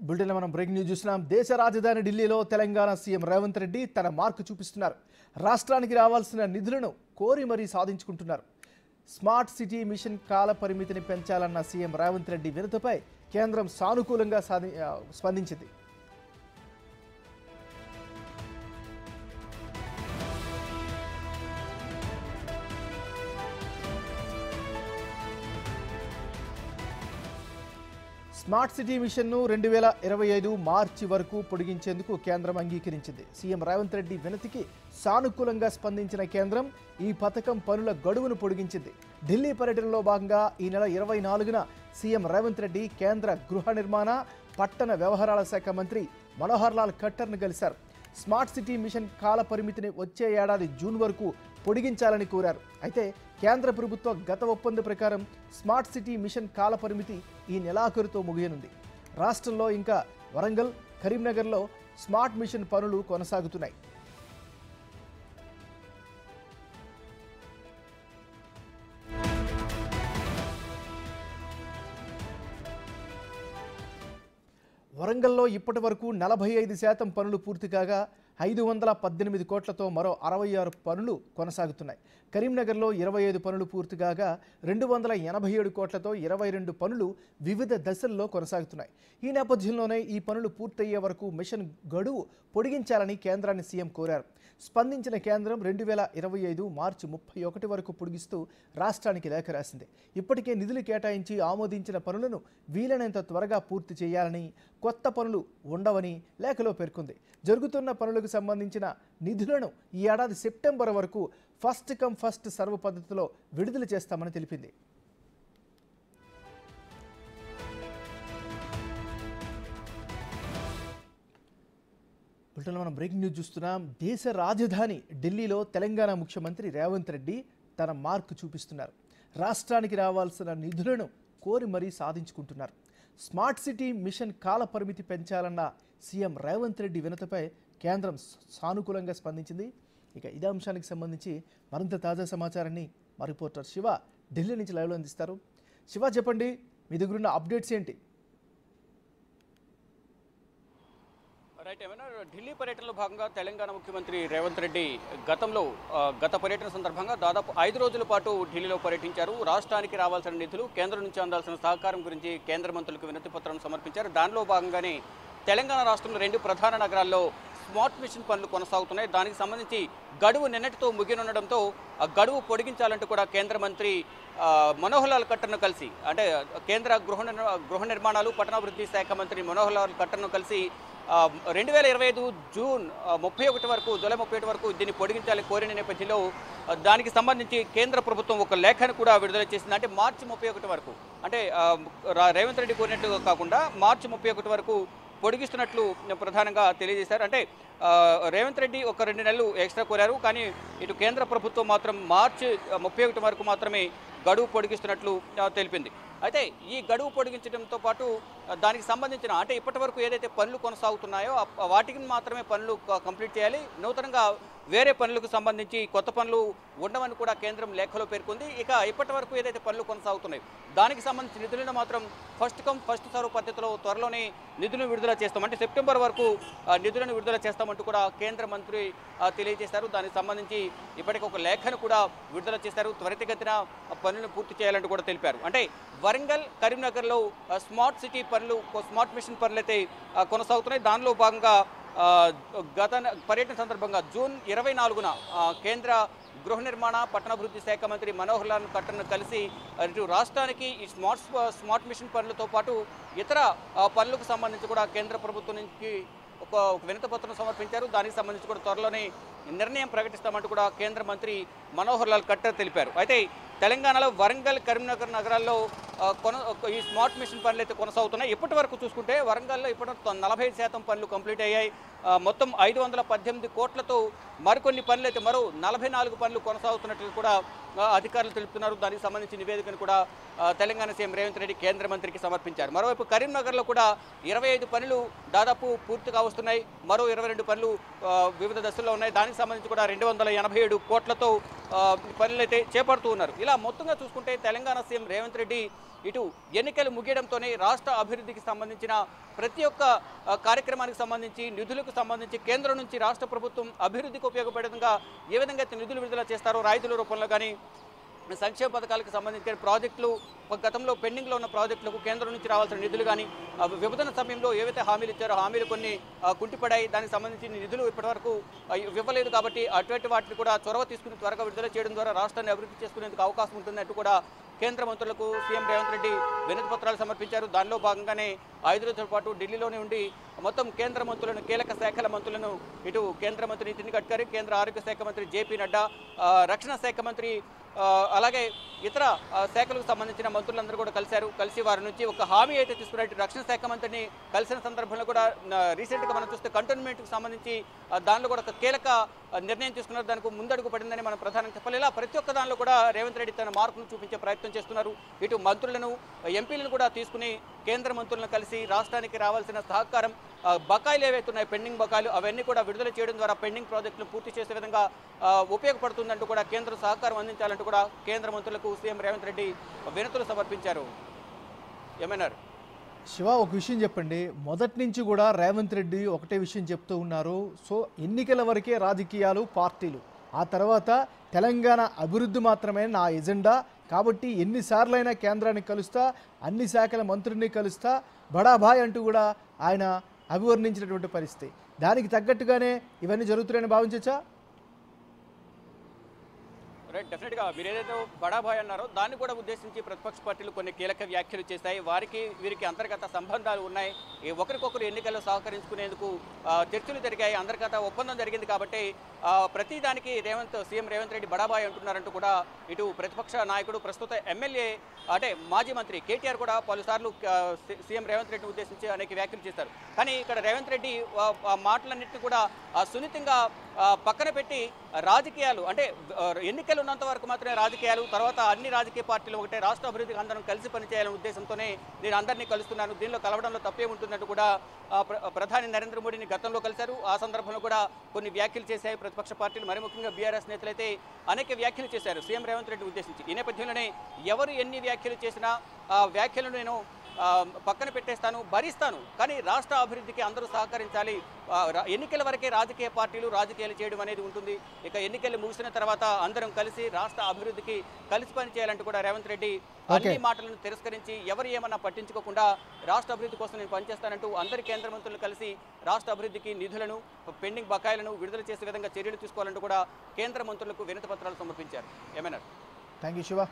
Bulletin మనం breaking news చూస్తున్నాం. దేశ రాజధాని ఢిల్లీలో తెలంగాణ సీఎం రేవంత్ రెడ్డి తన మార్కు చూపిస్తున్నారు. రాష్ట్రానికి రావాల్సిన నిధులను కోరి మరీ సాధించుకుంటున్నారు. స్మార్ట్ సిటీ మిషన్ కాల పరిమితిని పెంచాలన్న సీఎం రేవంత్ రెడ్డి వినతిపై కేంద్రం సానుకూలంగా స్పందించింది. స్మార్ట్ సిటీ మిషన్ను 2025 మార్చి వరకు పొడిగించేందుకు కేంద్రం అంగీకరించింది. సీఎం రేవంత్ రెడ్డి వినతికి సానుకూలంగా స్పందించిన కేంద్రం ఈ పథకం పనుల గడువును పొడిగించింది. ఢిల్లీ పర్యటనలో భాగంగా ఈ నెల 24న సీఎం రేవంత్ రెడ్డి కేంద్ర గృహ నిర్మాణ, పట్టణ వ్యవహారాల శాఖ మంత్రి మనోహర్ లాల్ ఖట్టర్ను కలిశారు. స్మార్ట్ సిటీ మిషన్ కాల పరిమితిని వచ్చే ఏడాది జూన్ వరకు పొడిగించాలని కోరారు. అయితే కేంద్ర ప్రభుత్వ గత ఒప్పందం ప్రకారం స్మార్ట్ సిటీ మిషన్ కాల పరిమితి ఈ నెలాఖరుతో ముగియనుంది. రాష్ట్రంలో ఇంకా వరంగల్, కరీంనగర్లో స్మార్ట్ మిషన్ పనులు కొనసాగుతున్నాయి. వరంగల్లో ఇప్పటి వరకు 45% పనులు పూర్తి కాగా 518 కోట్లతో మరో 66 పనులు కొనసాగుతున్నాయి. కరీంనగర్లో 25 పనులు పూర్తి కాగా 287 కోట్లతో 22 పనులు వివిధ దశల్లో కొనసాగుతున్నాయి. ఈ నేపథ్యంలోనే ఈ పనులు పూర్తయ్యే వరకు మిషన్ గడువు పొడిగించాలని కేంద్రాన్ని సీఎం కోరారు. స్పందించిన కేంద్రం 2025 మార్చి 31 వరకు పొడిగిస్తూ రాష్ట్రానికి లేఖ రాసింది. ఇప్పటికే నిధులు కేటాయించి ఆమోదించిన పనులను వీలైనంత త్వరగా పూర్తి చేయాలని, కొత్త పనులు ఉండవని లేఖలో పేర్కొంది. జరుగుతున్న పనులకు సంబంధించిన నిధులను ఈ ఏడాది సెప్టెంబర్ వరకు ఫస్ట్ కమ్ ఫస్ట్ సర్వ్ పద్ధతిలో విడుదల చేస్తామని తెలిపింది. మనం బ్రేకింగ్ న్యూస్ చూస్తున్నాం. దేశ రాజధాని ఢిల్లీలో తెలంగాణ ముఖ్యమంత్రి రేవంత్ రెడ్డి తన మార్కు చూపిస్తున్నారు. రాష్ట్రానికి రావాల్సిన నిధులను కోరి మరీ సాధించుకుంటున్నారు. స్మార్ట్ సిటీ మిషన్ కాల పరిమితి పెంచాలన్న సీఎం రేవంత్ రెడ్డి వినతిపై కేంద్రం సానుకూలంగా స్పందించింది. ఇక ఇదే అంశానికి సంబంధించి మరింత తాజా సమాచారాన్ని మా రిపోర్టర్ శివ ఢిల్లీ నుంచి లైవ్లో అందిస్తారు. శివ, చెప్పండి, మీ దగ్గర ఉన్న అప్డేట్స్ ఏంటి? రైట్, ఏమైనా ఢిల్లీ పర్యటనలో భాగంగా తెలంగాణ ముఖ్యమంత్రి రేవంత్ రెడ్డి గత పర్యటన సందర్భంగా దాదాపు 5 రోజుల పాటు ఢిల్లీలో పర్యటించారు. రాష్ట్రానికి రావాల్సిన నిధులు, కేంద్రం నుంచి అందాల్సిన సహకారం గురించి కేంద్ర మంత్రులకు వినతి పత్రం సమర్పించారు. దానిలో భాగంగానే తెలంగాణ రాష్ట్రంలో 2 ప్రధాన నగరాల్లో స్మార్ట్ మిషన్ పనులు కొనసాగుతున్నాయి. దానికి సంబంధించి గడువు నిన్నటితో ముగినుండడంతో ఆ గడువు పొడిగించాలంటూ కూడా కేంద్ర మంత్రి మనోహర్ లాల్ ఖట్టర్ను కలిసి, అంటే కేంద్ర గృహ నిర్మాణాలు, పట్టణాభివృద్ధి శాఖ మంత్రి మనోహర్ లాల్ ఖట్టర్ను కలిసి 2025 జూన్ 31 వరకు, జూలై 31 వరకు దీన్ని పొడిగించాలని కోరిన నేపథ్యంలో దానికి సంబంధించి కేంద్ర ప్రభుత్వం ఒక లేఖను కూడా విడుదల చేసింది. అంటే మార్చి 31 వరకు, అంటే రేవంత్ రెడ్డి కోరినట్టు కాకుండా మార్చి 31 వరకు పొడిగిస్తున్నట్లు ప్రధానంగా తెలియజేశారు. అంటే రేవంత్ రెడ్డి ఒక 2 నెలలు ఎక్స్ట్రా కోరారు, కానీ ఇటు కేంద్ర ప్రభుత్వం మాత్రం మార్చి 31 వరకు మాత్రమే గడువు పొడిగిస్తున్నట్లు తెలిపింది. అయితే ఈ గడువు పొడిగించడంతో పాటు దానికి సంబంధించిన, అంటే ఇప్పటి వరకు ఏదైతే పనులు కొనసాగుతున్నాయో వాటికి మాత్రమే పనులు కంప్లీట్ చేయాలి. నూతనంగా వేరే పనులకు సంబంధించి కొత్త పనులు ఉండవని కూడా కేంద్రం లేఖలో పేర్కొంది. ఇక ఇప్పటి వరకు ఏదైతే పనులు కొనసాగుతున్నాయి దానికి సంబంధించి నిధులను మాత్రం ఫస్ట్ కమ్ ఫస్ట్ సర్వ్ పద్ధతిలో త్వరలోనే నిధులను విడుదల చేస్తాం, అంటే సెప్టెంబర్ వరకు నిధులను విడుదల చేస్తామంటూ కూడా కేంద్ర మంత్రి తెలియజేశారు. దానికి సంబంధించి ఇప్పటికి ఒక లేఖను కూడా విడుదల చేశారు. త్వరితగతిన పనులను పూర్తి చేయాలంటూ కూడా తెలిపారు. అంటే వరంగల్, కరీంనగర్లో స్మార్ట్ సిటీ పనులు, స్మార్ట్ మిషన్ పనులు అయితే కొనసాగుతున్నాయి. దానిలో భాగంగా గత పర్యటన సందర్భంగా జూన్ 24న కేంద్ర గృహ నిర్మాణ, పట్టణాభివృద్ధి శాఖ మంత్రి మనోహర్ లాల్ ఖట్టర్ను కలిసి ఇటు రాష్ట్రానికి ఈ స్మార్ట్ మిషన్ పనులతో పాటు ఇతర పనులకు సంబంధించి కూడా కేంద్ర ప్రభుత్వం నుంచి ఒక వినతి పత్రం సమర్పించారు. దానికి సంబంధించి కూడా త్వరలోనే నిర్ణయం ప్రకటిస్తామంటూ కూడా కేంద్ర మంత్రి మనోహర్ లాల్ ఖట్టర్ తెలిపారు. అయితే తెలంగాణలో వరంగల్, కరీంనగర్ నగరాల్లో ఈ స్మార్ట్ మిషన్ పనులు అయితే కొనసాగుతున్నాయి. ఇప్పటి వరకు చూసుకుంటే వరంగల్లో ఇప్పటి 45% పనులు కంప్లీట్ అయ్యాయి. మొత్తం 518 కోట్లతో మరికొన్ని పనులు అయితే మరో 44 పనులు కొనసాగుతున్నట్లు కూడా అధికారులు తెలుపుతున్నారు. దానికి సంబంధించి నివేదికను కూడా తెలంగాణ సీఎం రేవంత్ రెడ్డి కేంద్ర మంత్రికి సమర్పించారు. మరోవైపు కరీంనగర్లో కూడా 25 పనులు దాదాపు పూర్తిగా వస్తున్నాయి. మరో 22 పనులు వివిధ దశల్లో ఉన్నాయి. దానికి సంబంధించి కూడా 287 కోట్లతో పనులైతే చేపడుతూ ఉన్నారు. ఇలా మొత్తంగా చూసుకుంటే తెలంగాణ సీఎం రేవంత్ రెడ్డి ఇటు ఎన్నికలు ముగియడంతోనే రాష్ట్ర అభివృద్ధికి సంబంధించిన ప్రతి ఒక్క కార్యక్రమానికి సంబంధించి నిధులకు సంబంధించి కేంద్రం నుంచి రాష్ట్ర ప్రభుత్వం అభివృద్ధికి ఉపయోగపడే విధంగా ఏ విధంగా అయితే నిధులు విడుదల చేస్తారో రాయితీల రూపంలో కానీ సంక్షేమ పథకాలకు సంబంధించిన ప్రాజెక్టులు గతంలో పెండింగ్లో ఉన్న ప్రాజెక్టులకు కేంద్రం నుంచి రావాల్సిన నిధులు కానీ విభజన సమయంలో ఏవైతే హామీలు ఇచ్చారో హామీలు కొన్ని కుంటిపడాయి, దానికి సంబంధించిన నిధులు ఇప్పటివరకు ఇవ్వలేదు. కాబట్టి అటువంటి వాటిని కూడా చొరవ తీసుకుని త్వరగా విడుదల చేయడం ద్వారా రాష్ట్రాన్ని అభివృద్ధి చేసుకునేందుకు అవకాశం ఉంటుందంటూ కూడా కేంద్ర మంత్రులకు సీఎం రేవంత్ రెడ్డి వినతి పత్రాలు సమర్పించారు. దానిలో భాగంగానే 5 రోజుల పాటు ఢిల్లీలోనే ఉండి మొత్తం కేంద్ర మంత్రులను, కీలక శాఖల మంత్రులను, ఇటు కేంద్ర మంత్రి నితిన్ గడ్కరీ, కేంద్ర ఆరోగ్య శాఖ మంత్రి జేపీ నడ్డా, రక్షణ శాఖ మంత్రి, అలాగే ఇతర శాఖలకు సంబంధించిన మంత్రులందరూ కూడా కలిసి వారి నుంచి ఒక హామీ అయితే తీసుకున్నట్టు రక్షణ శాఖ మంత్రిని కలిసిన సందర్భంలో కూడా రీసెంట్గా మనం చూస్తే కంటోన్మెంట్కి సంబంధించి దానిలో కూడా ఒక కీలక నిర్ణయం తీసుకున్నారు. దానికి ముందడుగు పడిందని మనం ప్రధానంగా చెప్పాలి. ఇలా ప్రతి ఒక్క దానిలో కూడా రేవంత్ రెడ్డి తన మార్కును చూపించే ప్రయత్నం చేస్తున్నారు. ఇటు మంత్రులను, ఎంపీలను కూడా తీసుకుని కేంద్ర మంత్రులను కలిసి రాష్ట్రానికి రావాల్సిన సహకారం, బకాయిలు ఏవైతే ఉన్నాయి పెండింగ్ బకాయిలు అవన్నీ కూడా విడుదల చేయడం ద్వారా పెండింగ్ ప్రాజెక్టులు పూర్తి చేసే విధంగా ఉపయోగపడుతుందంటూ కూడా కేంద్ర సహకారం అందించాలంటూ కూడా కేంద్ర మంత్రులకు సీఎం రేవంత్ రెడ్డి వినతులు సమర్పించారు. ఏమన్నారు శివ, ఒక విషయం చెప్పండి. మొదటి నుంచి కూడా రేవంత్ రెడ్డి ఒకటే విషయం చెప్తూ ఉన్నారు. సో ఎన్నికల వరకే రాజకీయాలు, పార్టీలు, ఆ తర్వాత తెలంగాణ అభివృద్ధి మాత్రమే నా ఎజెండా. కాబట్టి ఎన్నిసార్లైనా కేంద్రాన్ని కలుస్తా, అన్ని శాఖల మంత్రుల్ని కలుస్తా, బడాభాయ్ అంటూ కూడా ఆయన అభివర్ణించినటువంటి పరిస్థితి. దానికి తగ్గట్టుగానే ఇవన్నీ జరుగుతున్నాయని భావించవచ్చా? రైట్, డెఫినెట్గా మీరు ఏదైతే బడాభాయ్ అన్నారో దాన్ని కూడా ఉద్దేశించి ప్రతిపక్ష పార్టీలు కొన్ని కీలక వ్యాఖ్యలు చేశాయి. వీరికి అంతర్గత సంబంధాలు ఉన్నాయి. ఒకరికొకరు ఎన్నికల్లో సహకరించుకునేందుకు చర్చలు జరిగాయి, అంతర్గత ఒప్పందం జరిగింది. కాబట్టి ప్రతిదానికి సీఎం రేవంత్ రెడ్డి బడాభాయ్ అంటున్నారంటూ కూడా ఇటు ప్రతిపక్ష నాయకుడు, ప్రస్తుత ఎమ్మెల్యే అంటే మాజీ మంత్రి కేటీఆర్ కూడా పలుసార్లు సీఎం రేవంత్ రెడ్డిని ఉద్దేశించి అనేక వ్యాఖ్యలు చేశారు. కానీ ఇక్కడ రేవంత్ రెడ్డి ఆ మాటలన్నింటినీ కూడా సున్నితంగా పక్కన పెట్టి రాజకీయాలు అంటే ఎన్నికలు ఉన్నంత వరకు మాత్రమే రాజకీయాలు, తర్వాత అన్ని రాజకీయ పార్టీలు ఒకటే, రాష్ట్ర అభివృద్ధికి అందరం కలిసి పనిచేయాలనే ఉద్దేశంతోనే నేను అందరినీ కలుస్తున్నాను, దీనిలో కలవడంలో తప్పే ఉంటుందంటూ కూడా ప్రధాని నరేంద్ర మోడీని గతంలో కలిశారు. ఆ సందర్భంలో కూడా కొన్ని వ్యాఖ్యలు చేశాయి ప్రతిపక్ష పార్టీలు, మరి ముఖ్యంగా బీఆర్ఎస్ నేతలైతే అనేక వ్యాఖ్యలు చేశారు సీఎం రేవంత్ రెడ్డి ఉద్దేశించి. ఈ నేపథ్యంలోనే ఎవరు ఎన్ని వ్యాఖ్యలు చేసినా ఆ వ్యాఖ్యలను నేను పక్కన పెట్టేస్తాను, భరిస్తాను, కానీ రాష్ట్ర అభివృద్ధికి అందరూ సహకరించాలి. ఎన్నికల వరకే రాజకీయ పార్టీలు రాజకీయాలు చేయడం అనేది ఉంటుంది. ఇక ఎన్నికలు ముగిసిన తర్వాత అందరం కలిసి రాష్ట్ర అభివృద్ధికి కలిసి పనిచేయాలంటూ కూడా రేవంత్ రెడ్డి అన్ని మాటలను తిరస్కరించి ఎవరు ఏమన్నా పట్టించుకోకుండా రాష్ట్ర అభివృద్ధి కోసం నేను పనిచేస్తానంటూ అందరి కేంద్ర మంత్రులు కలిసి రాష్ట్ర అభివృద్ధికి నిధులను, పెండింగ్ బకాయిలను విడుదల చేసే విధంగా చర్యలు తీసుకోవాలంటూ కూడా కేంద్ర మంత్రులకు వినతి పత్రాలు సమర్పించారు. ఏమన్నారు? Thank you Shiva.